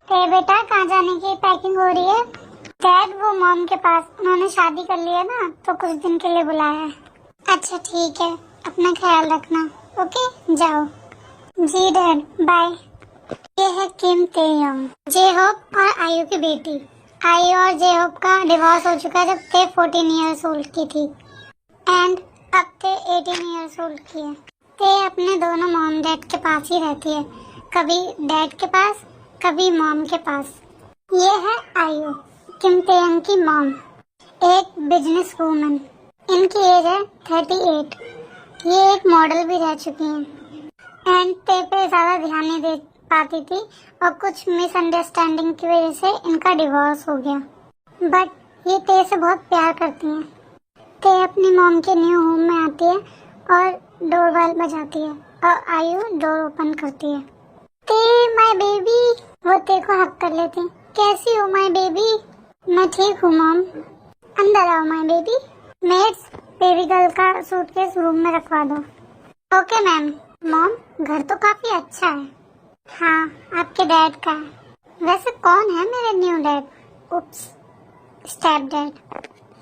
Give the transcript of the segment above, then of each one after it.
बेटा कहाँ जाने की पैकिंग हो रही है? डैड वो मॉम के पास, उन्होंने शादी कर लिया ना तो कुछ दिन के लिए बुलाया है। अच्छा ठीक है, अपना ख्याल रखना। ओके जाओ। जी डैड, बाय। ये है किम तेयोंग, जे होप और आयु की बेटी। आयु और जे होप का डिवोर्स हो चुका है जब ते 14 इयर्स ओल्ड की थी एंड अब ते 18 इयर्स ओल्ड की है। ते अपने दोनों मॉम डैड के पास ही रहती है, कभी डैड के पास कभी मॉम के पास। ये है आयु, किम तेयोंग की मॉम, एक बिजनेस वूमन। इनकी एज है 38। ये एक मॉडल भी रह चुकी हैं एंड ते पे ज्यादा ध्यान नहीं दे पाती थी और कुछ मिसअंडरस्टैंडिंग की वजह से इनका डिवोर्स हो गया। बट ये ते से बहुत प्यार करती हैं। ते अपनी मॉम के न्यू होम में आती है और डोरबेल बजाती है और आयु डोर ओपन करती है। ते माय बेबी, वो ते को हक कर लेती। कैसी हो माय बेबी? मैं ठीक हूँ मॉम। अंदर आओ माय बेबी। मेट्स, बेबी गर्ल का सूटकेस रूम में रखवा दो। Okay ma'am. मॉम, घर तो काफी अच्छा है। हाँ, आपके डैड का है। वैसे कौन है मेरे न्यू डैड? उप्स, स्टेप डैड।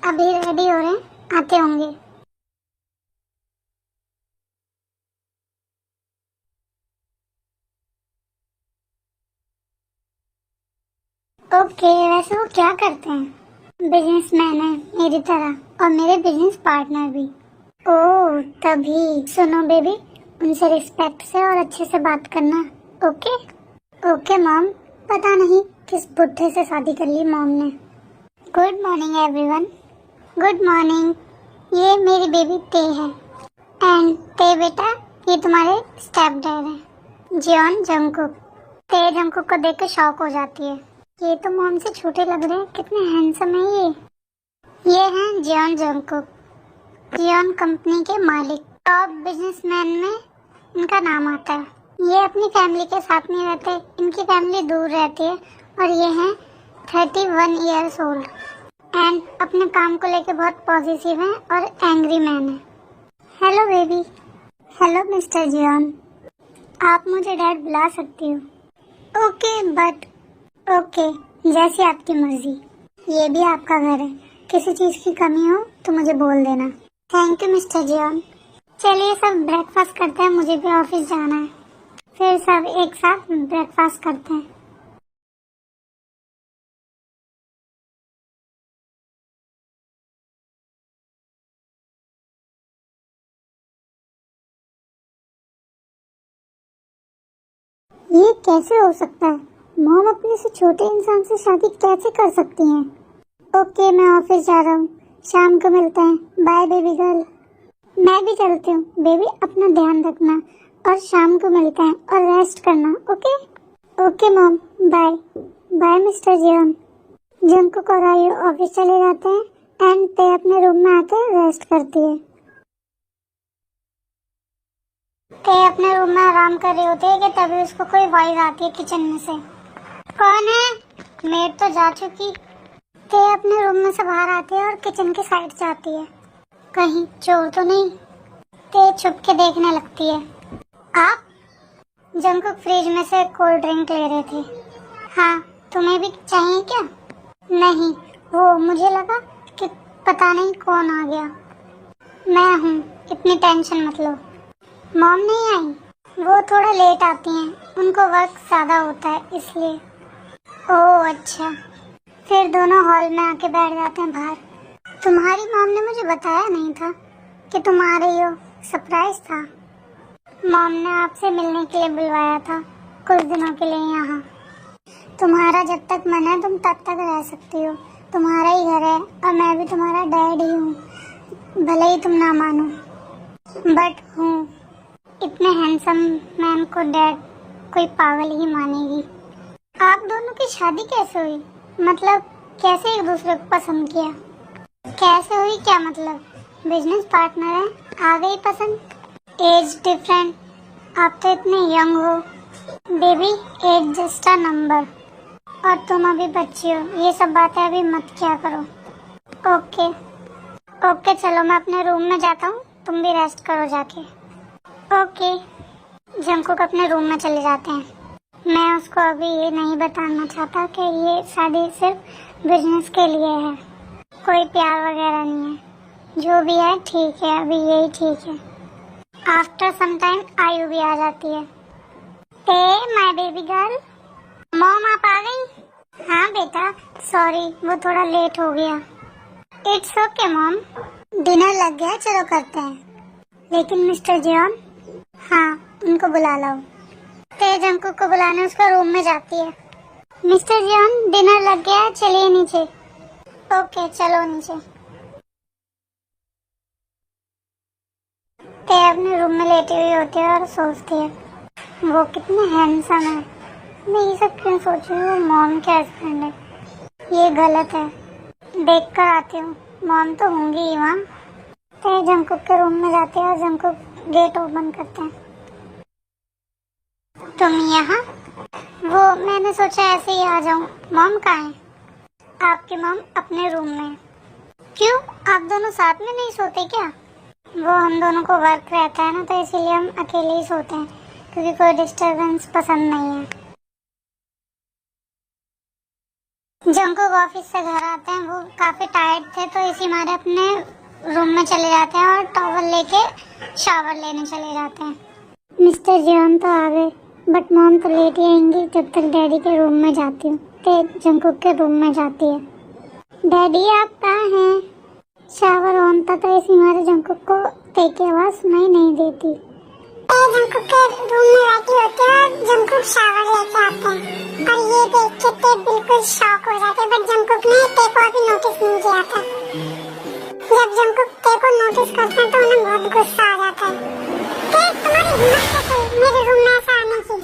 अभी रेडी हो रहे हैं, आते होंगे। ओके, वैसे वो क्या करते हैं? बिजनेसमैन है मेरी तरह और मेरे बिजनेस पार्टनर भी। ओह तभी। सुनो बेबी, उनसे रिस्पेक्ट से और अच्छे से बात करना। Okay okay mom. पता नहीं किस बुढ़े से शादी कर ली मॉम ने। Good morning everyone. Good morning. ये मेरी बेबी ते है एंड ते बेटा, ये तुम्हारे स्टेप डैड है जियोन जंगकुक। ते जंगकुक को देख के शॉक हो जाती है। ये तो मॉम से छोटे लग रहे हैं, कितने हैंडसम है ये हैं जियोन जंगकुक, जियोन कंपनी के मालिक। टॉप बिजनेसमैन में इनका नाम आता है। ये अपनी फैमिली के साथ नहीं रहते, इनकी फैमिली दूर रहती है और ये हैं 31 इयर्स ओल्ड एंड अपने काम को लेके बहुत पॉजिटिव हैं और एंग्री मैन है। Hello baby. Hello mister Jeon, आप मुझे डैड बुला सकती हो। ओके बट ओके, जैसी आपकी मर्जी। ये भी आपका घर है, किसी चीज की कमी हो तो मुझे बोल देना। Thank you mister Jeon. चलिए सब ब्रेकफास्ट करते हैं, मुझे भी ऑफिस जाना है। फिर सब एक साथ ब्रेकफास्ट करते हैं। ये कैसे हो सकता है? मॉम अपने से छोटे इंसान से शादी कैसे कर सकती हैं? ओके, मैं ऑफिस जा रहा हूँ, शाम को मिलते हैं। Bye baby girl. मैं भी चलती हूँ बेबी, अपना ध्यान रखना और शाम को मिलते हैं और रेस्ट करना। Okay okay mom, bye. Bye mister Jeon. Jungkook और आयु ऑफिस चले जाते हैं एंड ते अपने रूम में आकर रेस्ट करती है। ते अपने रूम में आराम कर रही होती है कि तभी उसको कोई वॉइस आती है किचन में से। कौन है? मेड तो जा चुकी। ते अपने रूम में से बाहर आती है और किचन की साइड जाती है, कहीं चोर तो नहीं। ते छुप के देखने लगती है। आप? जंगकुक फ्रिज में से कोल्ड ड्रिंक ले रहे थे। हाँ, तुम्हें भी चाहिए क्या? नहीं, वो मुझे लगा कि पता नहीं कौन आ गया। मैं हूँ, इतनी टेंशन मत लो। मॉम नहीं आई? वो थोड़ा लेट आती हैं, उनको वर्क ज़्यादा होता है इसलिए। ओह अच्छा। फिर दोनों हॉल में आके बैठ जाते हैं बाहर। तुम्हारी मॉम ने मुझे बताया नहीं था कि तुम आ रही हो, सरप्राइज था। मॉम ने आपसे मिलने के लिए बुलवाया था कुछ दिनों के लिए यहाँ। तुम्हारा जब तक मन है तुम तब तक रह सकती हो, तुम्हारा ही घर है और मैं भी तुम्हारा डैड ही हूँ, भले ही तुम ना मानो बट हूँ। इतने हैंडसम मैन को डैड कोई पागल ही मानेगी। आप दोनों की शादी कैसे हुई? मतलब कैसे एक दूसरे को पसंद किया? कैसे हुई क्या मतलब? बिजनेस पार्टनर है, आ गई पसंद। एज डिफरेंट, आप तो इतने यंग हो। Baby, age just a number और तुम अभी बच्ची हो, ये सब बातें अभी मत किया करो। ओके ओके, चलो मैं अपने रूम में जाता हूँ, तुम भी रेस्ट करो जाके। ओके। जंगकुक अपने रूम में चले जाते हैं। मैं उसको अभी ये नहीं बताना चाहता कि ये शादी सिर्फ बिजनेस के लिए है, कोई प्यार वगैरह नहीं है। जो भी है ठीक है, अभी यही ठीक है। आफ्टर सम टाइम आयु भी आ जाती है। माय बेबी गर्ल, मॉम आप आ गई? हाँ बेटा, सॉरी वो थोड़ा लेट हो गया। इट्स ओके मॉम, डिनर लग गया, चलो करते हैं। लेकिन मिस्टर जियोन? हाँ, उनको बुला लो। जंकुक को बुलाने उसका रूम में जाती है। मिस्टर जियोन, डिनर लग गया, चलिए नीचे। ओके चलो नीचे। अपने रूम में लेटी हुई होती है और सोचती है वो कितने हैंडसम है। मैं ये सब क्यों सोच रही हूँ, मॉम के हस्बैंड है, ये गलत है। देख कर आती हूँ, मॉम तो होंगी ही वहाँ। जंकुक के रूम में जाते हैं और जंकुक गेट ओपन करते हैं। तुम यहाँ? वो मैंने सोचा ऐसे ही आ जाऊँ। मॉम कहाँ है? आपकी मॉम अपने रूम में। क्यों, आप दोनों साथ में नहीं सोते क्या? वो हम दोनों को वर्क रहता है ना, तो इसीलिए हम अकेले ही सोते हैं, क्योंकि कोई डिस्टरबेंस पसंद नहीं है। जंकुक ऑफिस से घर आते हैं, वो काफी टायर्ड थे, तो इसी मारे अपने रूम में चले जाते हैं और टॉवल लेके शावर लेने चले जाते हैं। मिस्टर जियोन तो आ गए, बट मॉम तो लेट ही आएंगी जब तक डैडी के रूम में जाती हूँ। जंकुक के रूम में जाती है। डैडी आप कहाँ हैं? शावर ऑन था तो इसी मारे जंकुक को ते की आवाज सुनाई नहीं देती। जंकुक के रूम में बैठी होती है और जंकुक शावर लेके आते हैं और ये देख के ते बिल्कुल शॉक हो जाते हैं, बट जंकुक ने ते को अभी नोटिस नहीं किया था। जब जंकुक ते को नोटिस करते हैं तो उन्हें बहुत गुस्सा आ जाता है। ते, तुम्हारी हिम्मत कैसे मेरे रूम में ऐसा आने की?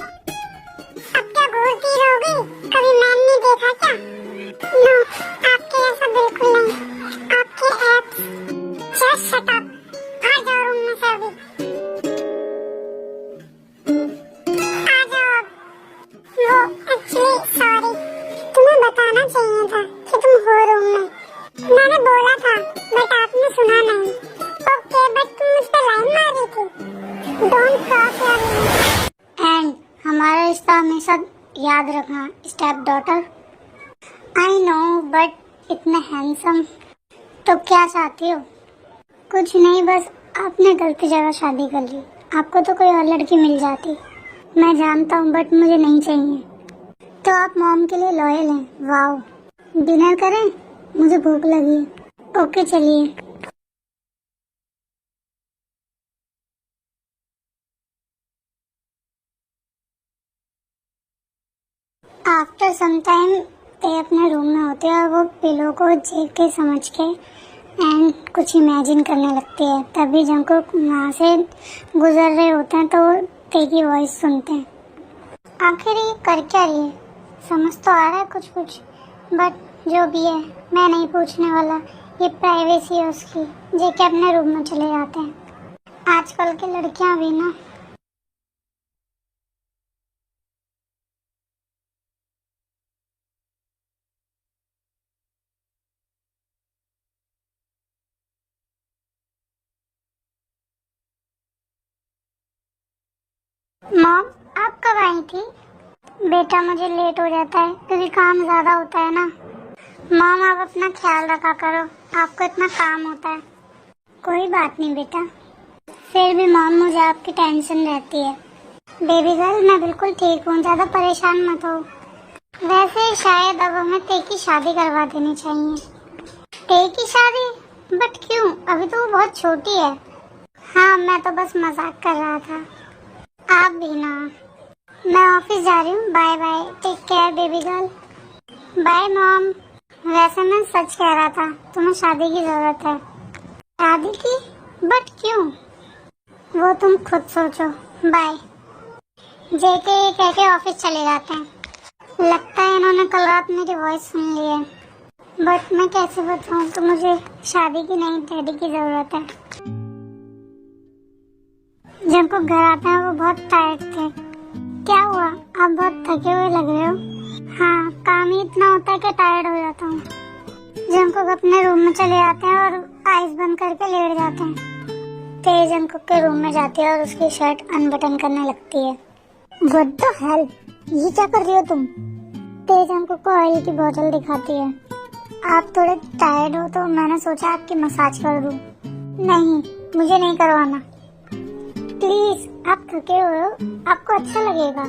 अब क्या घूरती रहोगी? कभी मैंने नहीं देखा क्या? नो, आपके ऐसा बिल्कुल नहीं। आपके एब्स। जस्ट शट अप, आ जाओ रूम में से अभी। आ जाओ अब। वो एक्चुअली सॉरी, तुम्हें बताना चाहिए था कि तुम हो रूम में। मैंने बोला था बट आपने सुना नहीं। ओके, बट तुम मुझ पर लाइन मार रही थी। Don't cross your limit. And हमारा रिश्ता हमेशा याद रखना, step daughter. I know, but इतने हैंडसम। तो क्या चाहती हो? कुछ नहीं, बस आपने गलती जगह शादी कर ली। आपको तो कोई और लड़की मिल जाती, मैं जानता हूँ, बट मुझे नहीं चाहिए। तो आप मॉम के लिए लॉयल हैं। वाओ, डिनर करें? मुझे भूख लगी है। ओके चलिए। आफ्टर सम टाइम ते अपने रूम में होते हैं और वो पिलो को देख के समझ के एंड कुछ इमेजिन करने लगती है। तभी जंकुक वहाँ से गुजर रहे होते हैं तो ते की वॉइस सुनते हैं। आखिर ये कर क्या रही है? समझ तो आ रहा है कुछ कुछ, बट जो भी है मैं नहीं पूछने वाला। ये प्राइवेसी है उसकी। जेके अपने रूम में चले जाते हैं। आजकल की लड़कियां भी ना। मॉम, आप कब आई थी? बेटा मुझे लेट हो जाता है क्योंकि काम ज्यादा होता है ना। मॉम आप अपना ख्याल रखा करो, आपको इतना काम होता है। कोई बात नहीं बेटा, फिर भी मॉम मुझे आपकी टेंशन रहती है। बेबी गर्ल मैं बिल्कुल ठीक हूँ, ज्यादा परेशान मत हो। वैसे शायद अब हमें ते की शादी करवा देनी चाहिए। ते की शादी? बट क्यों? अभी तो वो बहुत छोटी है। हाँ, मैं तो बस मजाक कर रहा था। आप भी ना। मैं ऑफिस जा रही हूँ, bye bye, take care baby girl. Bye mom. वैसे मैं सच कह रहा था, तुम्हें शादी की जरूरत है। शादी की? बट क्यों? वो तुम खुद सोचो। बाय। जेके ये कह के ऑफिस चले जाते हैं। लगता है इन्होंने कल रात मेरी वॉइस सुन ली है, बट मैं कैसे बताऊँ कि मुझे शादी की नहीं डैडी की जरूरत है। जब वो घर आते हैं वो बहुत टायर्ड थे। क्या हुआ, आप बहुत थके हुए लग रहे हो? हाँ, काम ही इतना होता है कि टायर्ड हो जाता हूँ। जंकुक अपने रूम में चले जाते हैं और आइज बंद करके लेट जाते हैं। तेज जंकुक के रूम में जाती है और उसकी शर्ट अनबटन करने लगती है। व्हाट द हेल, ये क्या कर रही हो तुम? तेज हमको ऑयल की बोतल दिखाती है। आप थोड़े टायर्ड हो तो मैंने सोचा आपकी मसाज कर दूं। नहीं, मुझे नहीं करवाना। प्लीज, आप थके हुए हो, आपको अच्छा लगेगा।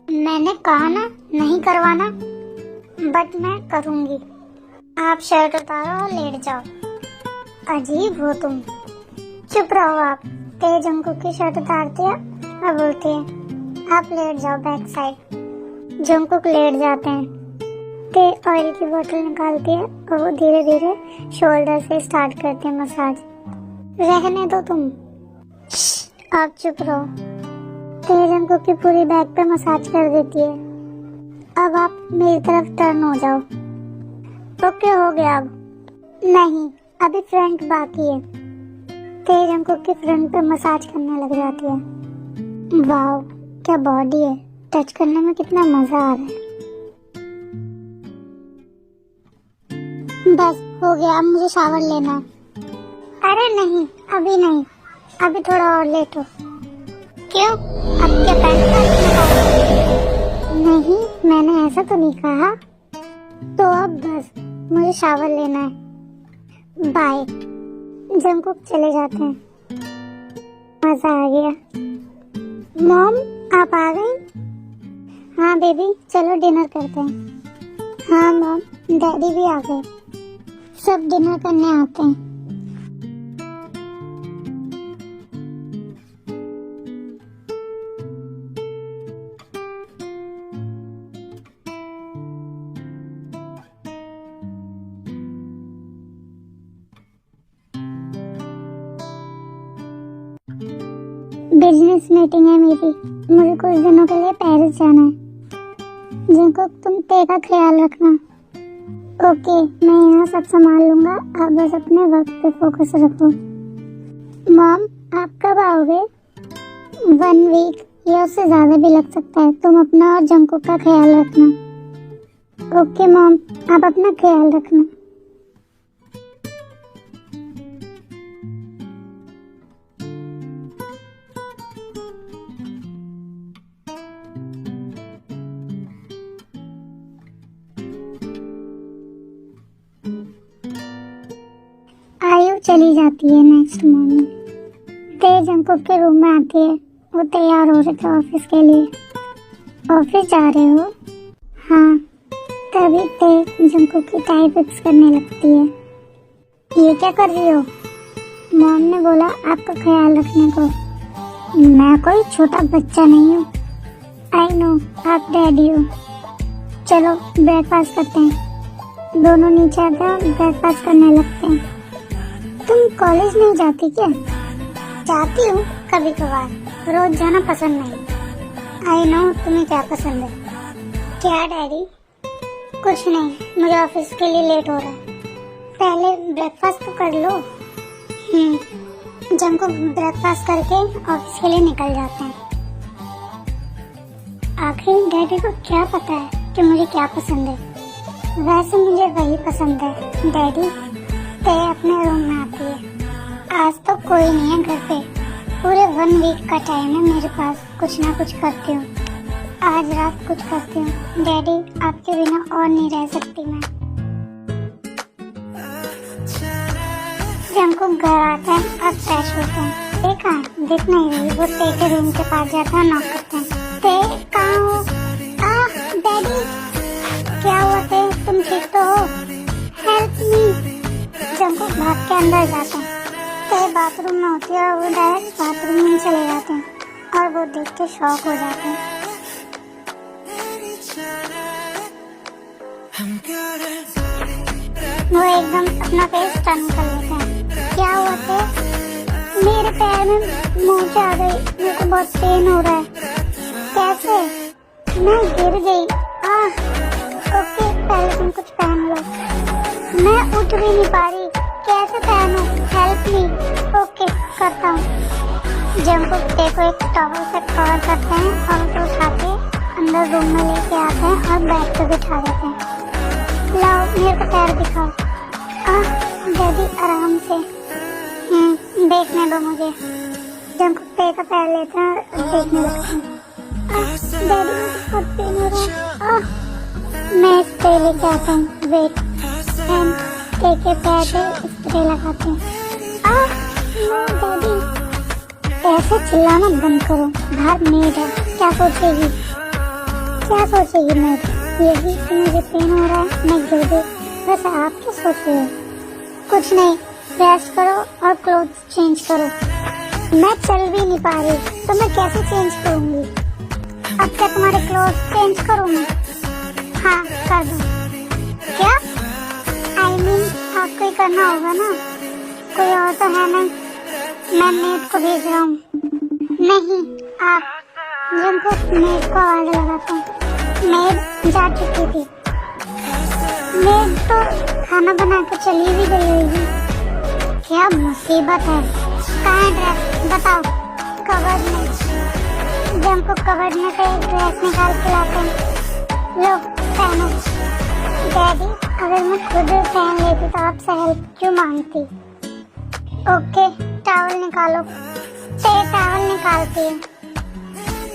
मैंने कहा ना नहीं करवाना, बट मैं करूंगी। आप शर्ट उतारो और लेट जाओ। अजीब हो तुम। चुप रहो आप। तेज अंकु की शर्ट उतारती है और बोलती है आप लेट जाओ बैक साइड। जंकुक लेट जाते हैं। ते ऑयल की बोतल निकालती है और वो धीरे धीरे शोल्डर से स्टार्ट करते हैं मसाज। रहने दो तुम। आप चुप रहो। तेज अंकु की पूरी बैक पे मसाज कर देती है। अब आप मेरी तरफ टर्न हो जाओ। ओके हो गया अब। नहीं, अभी फ्रंट बाकी है। तेज अंकु की फ्रंट पे मसाज करने लग जाती है। वाओ, क्या बॉडी है। टच करने में कितना मजा आ रहा है। बस हो गया, अब मुझे शावर लेना है। अरे नहीं, अभी नहीं, अभी थोड़ा और लेट हो। क्यों? अब क्या पैंट नहीं, मैंने ऐसा तो नहीं कहा। तो अब बस मुझे शावर लेना है। बाय। जंकुक चले जाते हैं। मजा आ गया। मॉम, आप आ गई? हाँ बेबी, चलो डिनर करते हैं। हाँ मॉम, डैडी भी आ गए। सब डिनर करने आते हैं। बिजनेस मीटिंग है मेरी। मुझे कुछ दिनों के लिए पेरिस जाना है। जंकुक, तुम ते का ख्याल रखना। ओके, मैं यहाँ सब संभाल लूंगा। आप बस अपने वर्क पे फोकस रखो। मॉम, आप कब आओगे? 1 वीक या उससे ज्यादा भी लग सकता है। तुम अपना और जंकुक का ख्याल रखना। ओके मॉम, आप अपना ख्याल रखना। आयु चली जाती है। नेक्स्ट मॉर्निंग तेज जंकुक के रूम में आती है। वो तैयार हो रहे थे ऑफिस के लिए। ऑफिस जा रहे हो? हाँ। तभी तेज जंकुक की टाई फिक्स करने लगती है। ये क्या कर रही हो? मॉम ने बोला आपका ख्याल रखने को। मैं कोई छोटा बच्चा नहीं हूँ। आई नो, आप डैडी हो। चलो ब्रेकफास्ट करते हैं। दोनों नीचे आते हैं और ब्रेकफास्ट करने लगते हैं। तुम कॉलेज नहीं जाती क्या? जाती हूँ कभी कभार, रोज जाना पसंद नहीं। आई नो तुम्हें क्या पसंद है। क्या डैडी? कुछ नहीं, मुझे ऑफिस के लिए लेट हो रहा है। पहले ब्रेकफास्ट तो कर लो। जंकुक ब्रेकफास्ट करके ऑफिस के लिए निकल जाते हैं। आखिर डैडी को क्या पता है कि मुझे क्या पसंद है? वैसे मुझे वही पसंद है। डैडी, ते अपने रूम में आती है। आज तो कोई नहीं है घर पे। पूरे 1 वीक का टाइम है मेरे पास। कुछ ना कुछ करती हूँ। आज रात कुछ करती हूँ। डैडी, आपके बिना और नहीं रह सकती मैं। जंकुक घर आता है और फ्रेश होते हैं। ते कहाँ है? दिख नहीं रही। वो ते के रूम के पास जाता है, नॉक करते हैं। ते कहाँ हो? डैडी, क्या हुआ ते? तुम ठीक तो हो? Help me. जंकुक भाग के अंदर जाते हैं। ते बाथरूम में होती है और वो डायरेक्ट बाथरूम में चले जाते हैं और वो देख के शॉक हो जाते हैं। वो एकदम अपना फेस टर्न कर लेते हैं। क्या हुआ थे? मेरे पैर में मोच आ गई। मेरे को बहुत पेन हो रहा है। कैसे? मैं गिर गई। ओके, पहले तुम कुछ पहन लो। मैं उठ भी नहीं पा रही। कैसे पहनूं? Help me. ओके, करता हूँ। जंकुक ते को एक टॉवल से कवर करते हैं और उसे उठा के अंदर रूम में लेके आते हैं और बेड पे बिठा देते हैं। लाओ मेरे को पैर दिखाओ। डैडी आराम से। देखने दो मुझे। जंकुक ते का पैर लेते हैं और देखने लगते हैं। डैडी मुझे बहुत पेन हो रहा है। मैं स्प्रे लेके आता हूँ। Wait and take a pad, spray लगाते हैं। नो डैडी, ऐसे चिल्लाना बंद करो। बाहर मेड है, क्या सोचेगी? क्या सोचेगी मेड? यही कि मुझे पेन हो रहा है, मैं गिर गई। वैसे आप क्या सोच रहे हो? कुछ नहीं, रेस्ट करो और क्लोथ्स चेंज करो। मैं चल भी नहीं पा रही तो मैं कैसे चेंज करूंगी? अब क्या तुम्हारे क्लोथ्स चेंज करूँ मैं? हाँ कर दो। क्या? I mean, आपको ही करना होगा ना, कोई और तो है नहीं। मैं मेड को भेज रहा हूँ। नहीं, आप। जिनको मेड को आवाज लगाता हूँ। मेड जा चुकी थी। मेड तो खाना बना के चली भी गई होगी। क्या मुसीबत है? कहाँ है ड्रेस? बताओ। कवर्ड में। जिनको कवर्ड में से ड्रेस निकाल के लाते हैं। लो पहनो। डैडी, अगर मैं खुद पहन लेती तो आपसे हेल्प क्यों मांगती? ओके, टॉवल निकालो। टॉवल निकालती है।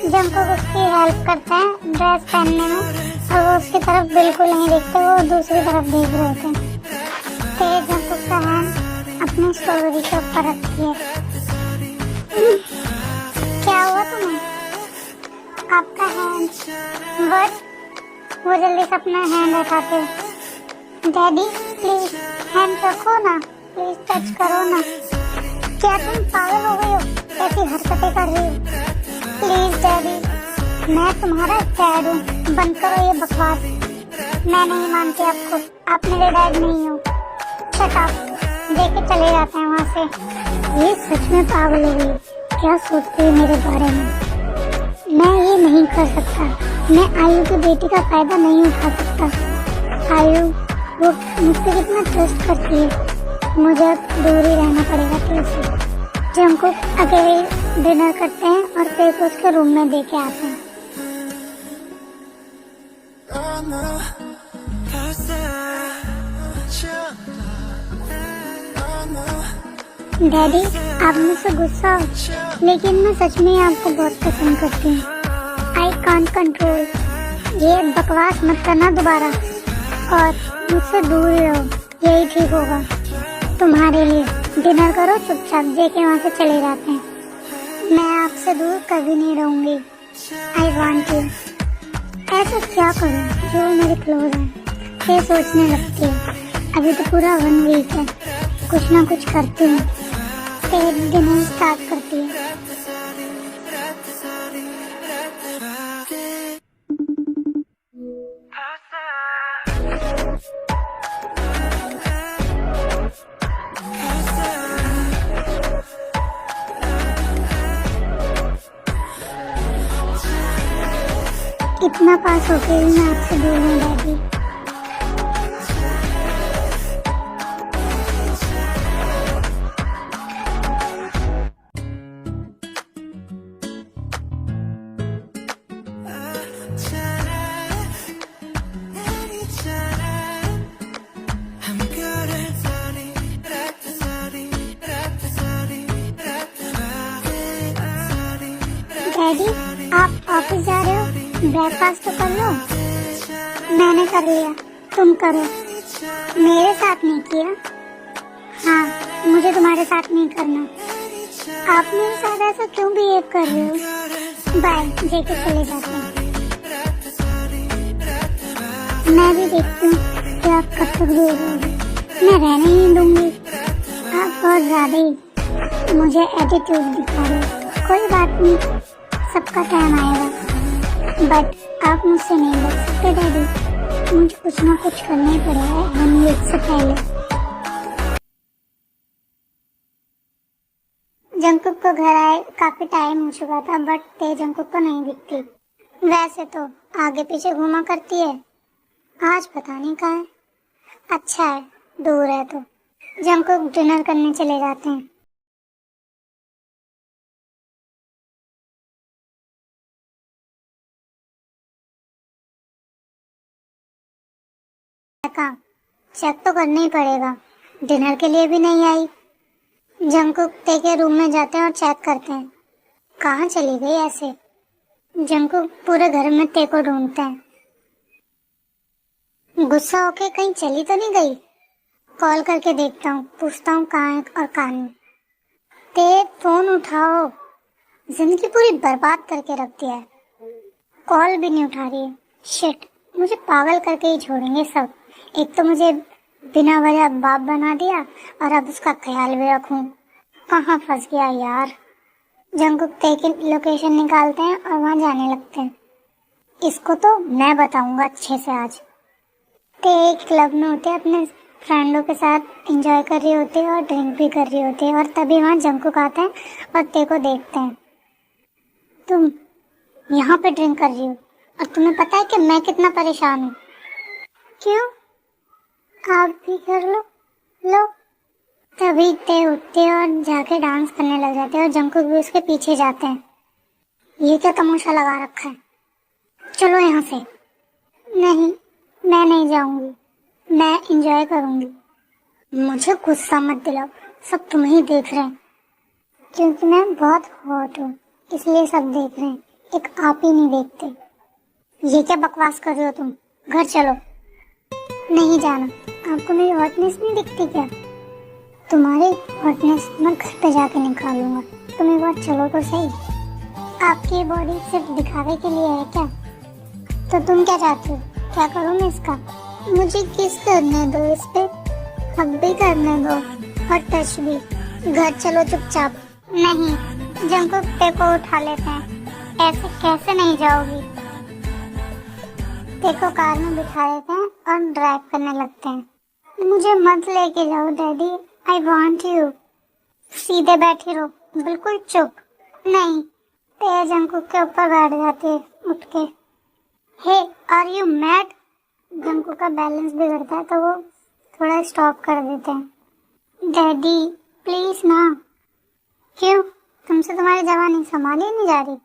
जंकुक उसकी हेल्प करते हैं ड्रेस पहनने में और वो उसकी तरफ बिल्कुल नहीं देखते, वो दूसरी तरफ देख रहे थे। जंकुक का हैंड अपनी स्टोरी के ऊपर रखती है। क्या हुआ तुम्हें? आपका हैंड। बट वो जल्दी से अपना हैंड हटाते। डैडी प्लीज हैंड रखो ना, प्लीज टच करो ना। क्या तुम पागल हो गई हो? ऐसी हरकतें कर रही हो? प्लीज डैडी, मैं तुम्हारा डैड हूँ, बंद करो ये बकवास। मैं नहीं मानती आपको, आप मेरे डैड नहीं हो। Shut up. देखे चले जाते हैं वहाँ से। ये सच में पागल हो गई, क्या सोचती है मेरे बारे में? मैं ये नहीं कर सकता। मैं आयु की बेटी का फायदा नहीं उठा सकता। आयु वो मुझसे कितना ट्रस्ट करती है, मुझे दूर ही रहना पड़ेगा तुझसे। हमको अकेले डिनर करते हैं और फिर उसके रूम में दे के आते हैं। डैडी, आप मुझसे गुस्सा हो, लेकिन मैं सच में आपको बहुत पसंद करती हूँ। I can't control. ये बकवास मत करना दोबारा और मुझसे दूर ही रहो, यही ठीक होगा तुम्हारे लिए। डिनर करो चुपचाप, जेके वहाँ से चले जाते हैं। मैं आपसे दूर कभी नहीं रहूंगी। I want you. ऐसा क्या करूँ जो मेरे क्लोज है? ये सोचने लगती है। अभी तो पूरा 1 वीक है, कुछ ना कुछ करती हूँ। फिर डिनर स्टार्ट करती है। इतना पास हो गई मैं आपसे दूर हूँ डैडी। डैडी, आप ऑफिस जा रहे हो? ब्रेकफास्ट तो कर लो। मैंने कर लिया, तुम करो। मेरे साथ नहीं किया? हाँ, मुझे तुम्हारे साथ नहीं करना। आप मेरे साथ ऐसा क्यों बिहेव कर रहे हो? बाय, जेके चले जाते हैं। मैं भी देखती हूँ कि आप कब तक दूर रहोगे। मैं रहने ही नहीं दूंगी। आप बहुत ज्यादा ही मुझे एटीट्यूड दिखा रहे हो। कोई बात नहीं, सबका टाइम आएगा। बट आप मुझसे नहीं बच सकते डैडी। मुझे कुछ ना कुछ करना ही पड़ेगा 1 वीक से पहले। जंकुक को घर आए काफी टाइम हो चुका था, बट ते जंकुक को नहीं दिखती। वैसे तो आगे पीछे घूमा करती है, आज पता नहीं कहाँ है। अच्छा है, दूर है तो। जंकुक डिनर करने चले जाते हैं। चेक तो करना ही पड़ेगा, डिनर के लिए भी नहीं आई। जंकुक ते के रूम में जाते हैं और चेक करते हैं। कहाँ चली गई ऐसे? जंकुक पूरे घर में ते को ढूंढते हैं। गुस्सा होके कहीं चली तो नहीं गई? कॉल करके देखता हूँ, पूछता हूँ कहाँ है और कहाँ नहीं। ते फोन उठाओ, जिंदगी पूरी बर्बाद करके रख दिया है। कॉल भी नहीं उठा रही है। शिट, मुझे पागल करके ही छोड़ेंगे सब। एक तो मुझे बिना वजह बाप बना दिया और अब उसका ख्याल भी रखूं। कहाँ फंस गया यार। जंकुक ते की लोकेशन निकालते हैं और वहां जाने लगते हैं। इसको तो मैं बताऊंगा अच्छे से आज। ते एक क्लब में होते अपने फ्रेंडों के साथ एंजॉय कर रही होती है और ड्रिंक भी कर रही होती है और तभी वहाँ जंकुक आते हैं और ते को देखते हैं। तुम यहाँ पे ड्रिंक कर रही हो और तुम्हें पता है कि मैं कितना परेशान हूँ। क्यों? आप भी कर लो। लो। तभी ते उठते और जाके डांस करने लग जाते हैं और जंकुक भी उसके पीछे जाते हैं। ये क्या तमाशा लगा रखा है? चलो यहाँ से। नहीं, मैं नहीं जाऊंगी, मैं एंजॉय करूंगी। मुझे गुस्सा मत दिलाओ, सब तुम्हें ही देख रहे हैं। क्योंकि मैं बहुत हॉट हूँ इसलिए सब देख रहे हैं, एक आप ही नहीं देखते। ये क्या बकवास कर रहे हो तुम? घर चलो। नहीं जाना। आपको मेरी हॉटनेस नहीं दिखती क्या? तुम्हारी हॉटनेस मैं घर पे जाके निकालूंगा। तुम एक बार चलो तो सही। आपकी बॉडी सिर्फ दिखावे के लिए है क्या? तो तुम क्या चाहते हो? क्या करूँ मैं इसका? मुझे किस करने दो, इस पे हक भी करने दो और टच भी। घर चलो चुपचाप। नहीं, जंकुक ते को उठा लेते हैं। ऐसे कैसे नहीं जाओगी? ते को कार में बिठा लेते हैं और ड्राइव करने लगते हैं। मुझे मत लेके जाओ डैडी, आई वॉन्ट यू। सीधे बैठी रहो, बिल्कुल चुप। नहीं, ते जंकुक के ऊपर बैठ जाती है उठ के। हे, आर यू मैड? जंकुक का बैलेंस बिगड़ता है तो वो थोड़ा स्टॉप कर देते हैं। डैडी प्लीज ना। क्यों? तुमसे तुम्हारी जवानी संभाली नहीं जा रही?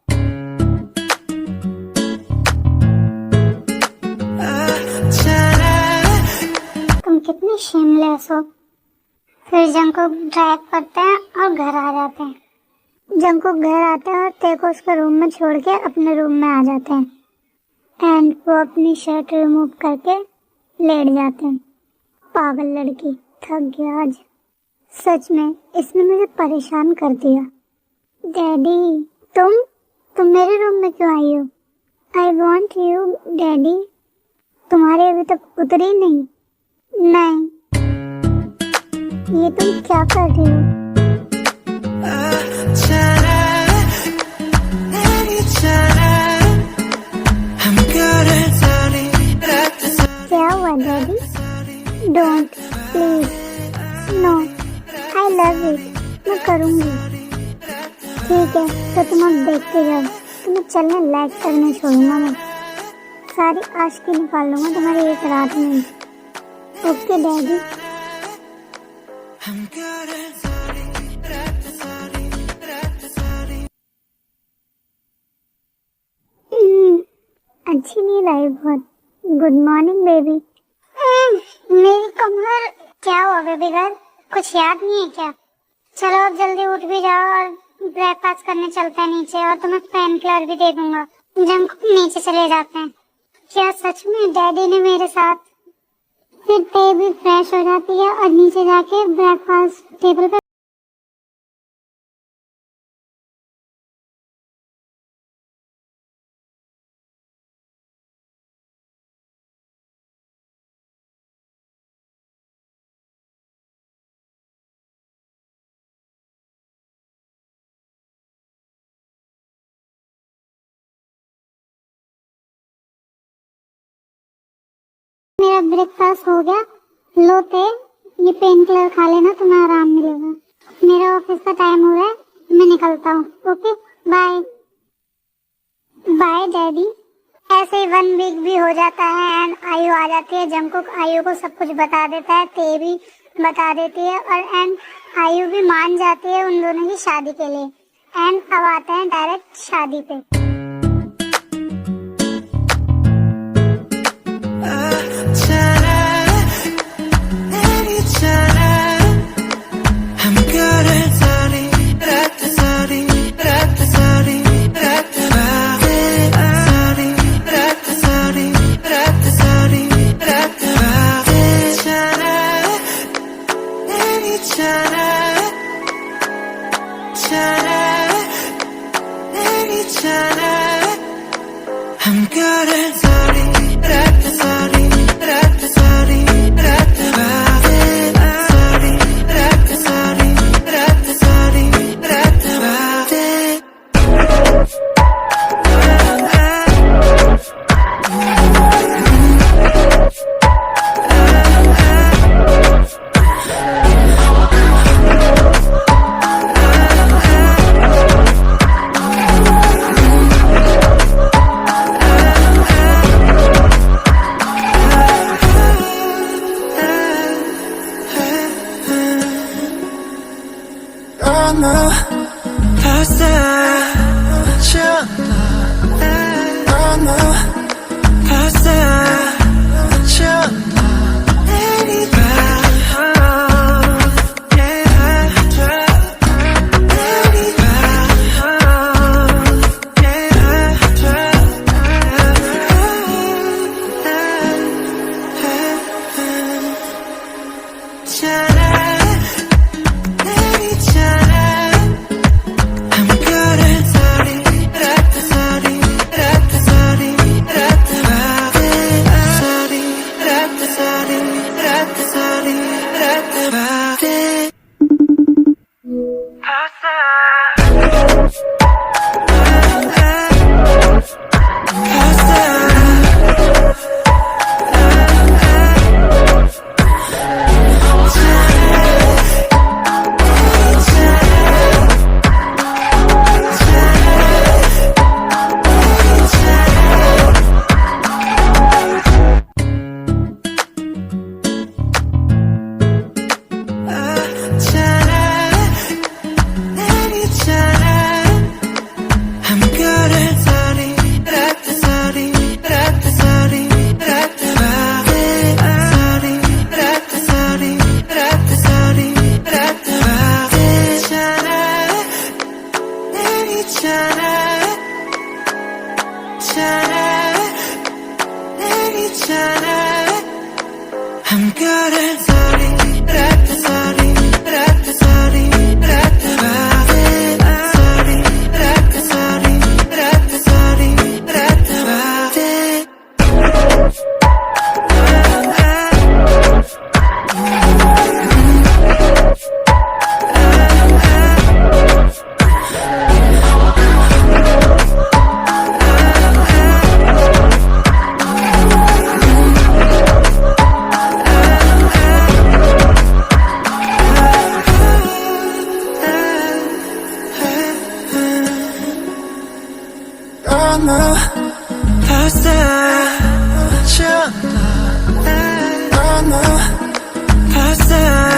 तुम कितनी शेमलेस हो। फिर जंकुक ड्राइव करते हैं और घर आ जाते हैं। जंकुक घर आते हैं और ते को उसके रूम में छोड़ के अपने रूम में आ जाते हैं एंड वो अपनी शर्ट रिमूव करके लेट जाते हैं। पागल लड़की, थक गया आज। सच में इसने मुझे परेशान कर दिया। डैडी तुम मेरे रूम में क्यों आई हो? I want you daddy. तुम्हारे अभी तक उतरी नहीं? नहीं। ये तुम क्या कर रही हो? क्या हुआ daddy? Don't please. No, I love it. मैं करूँगी। ठीक है, तो तुम अब देखते जाओ। तुम्हें चलने लायक तक नहीं छोड़ूंगा मैं। सारी आशिकी निकाल लूंगा तुम्हारी एक रात में। Okay daddy. अच्छी नींद आई बहुत। Good morning baby. मेरी कमर। क्या हुआ बेबी गर्ल? कुछ याद नहीं है क्या? चलो अब जल्दी उठ भी जाओ और ब्रेकफास्ट करने चलते हैं नीचे और तुम्हें पेन किलर भी दे दूंगा। जंकुक नीचे चले जाते हैं। क्या सच में डैडी ने मेरे साथ? फिर ते भी फ्रेश हो जाती है और नीचे जाके ब्रेकफास्ट टेबल पे मेरा ब्रेकफास्ट हो गया। लो ते, ये पेन किलर खा लेना, तुम्हें आराम मिलेगा। मेरा ऑफिस का टाइम हो रहा है, मैं निकलता हूँ। Okay bye. Bye daddy. ऐसे ही 1 वीक भी हो जाता है एंड आयु आ जाती है। जंकुक आयु को सब कुछ बता देता है, ते भी बता देती है और एंड आयु भी मान जाती है उन दोनों की शादी के लिए। एंड अब आते हैं डायरेक्ट शादी पे। 내리잖아. I'm good at sorry, 라따 sorry, 라따 sorry, 라따 바데 sorry, 라따 sorry, 라따 sorry, 라따 바데. 너무 벌써 졌나. 너무 벌써 졌나. 내리봐. I'm good at sorry, 라따 sorry, 라따 sorry, 라따 바데 sorry, 라따 sorry, 라따 sorry, 라따 바데. 너무 벌써 졌나. 너무 벌써